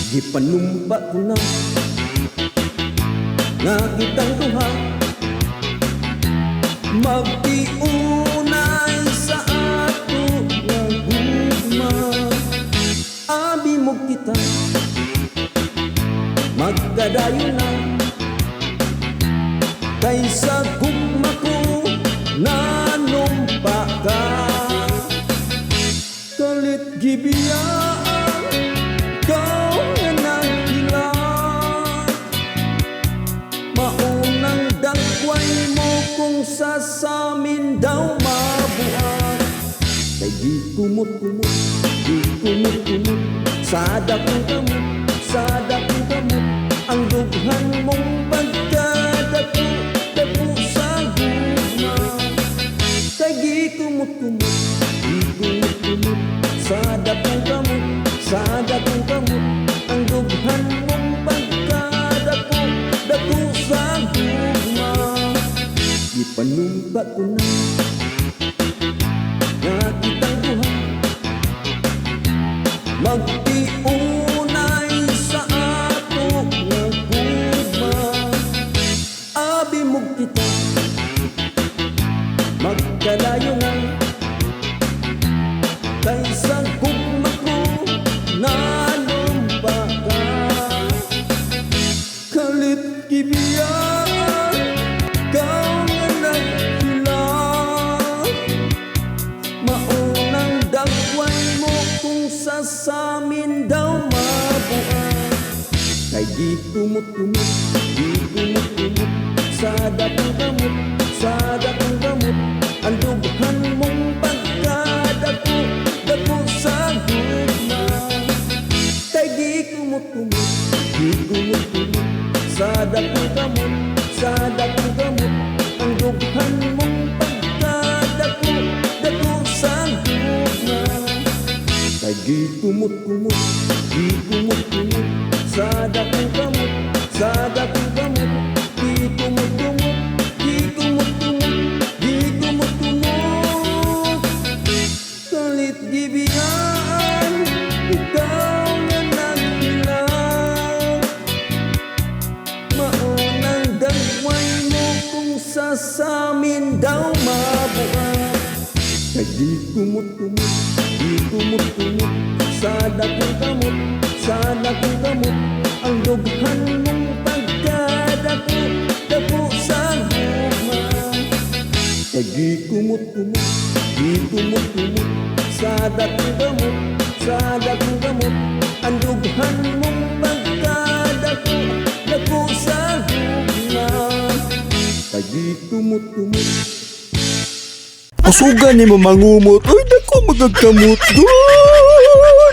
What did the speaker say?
Gipanumpa ko na nga kitang duha magtiunay sa ato nga gugma. Abi mo kita magkadayo na kaysa gugma ko nanumpa ka. Kalit gibiyaan ikaw nga naghilang, maunang dagway mo kung sasamin daw mabuhat. Kay di kumot-kumot, di kumot-kumot, sada kong kamot, sada kong kamot, ang dughan mong pagkadako, dako sa gugma. Kay di kumot-kumot, di kumot-kumot, sada kong kamot, sada kong kamot, ang dughan mong pagkadako, dako sa gugma. Gipanumpa ko na nga kitang duha magtiunay sa ato nga gugma. Abi mo kita magkalayo na kaysa gugma ko nanumpa ka. Kalit gibiyaan ikaw nga naghilang, maunang dagway mo kung sasamin daw mabuhat. Kay di kumot-kumot, di kumot-kumot, sada kong kamot, sada kong kamot, ang dughan mong pagkadako, dako sa gugma. Kay di kumot-kumot, di kumot-kumot, sada kong kamot, sada kong kamot, ang dughan mong pagkadako, dako sa gugma. Kay di kumot-kumot, di kumot-kumot, sada kong kamot, sada kong kamot, di kumot-kumot, di kumot-kumot, di kumot-kumot. Kalit gibiyaan ikaw nga naghilang, maunang dagway mo kung sasamin daw mabuhat. Kay di kumot-kumot, di kumot-kumot, sada kong kamot, sada kong kamot, ang dughan mong pagkadako, dako sa gugma. Kay di kumot-kumot, di kumot-kumot, sada kong kamot, sada kong kamot, ang dughan mong pagkadako, dako sa gugma. Kay di kumot-kumot. Asugan ni mo mangumot. Uy, dako magagkamot doon.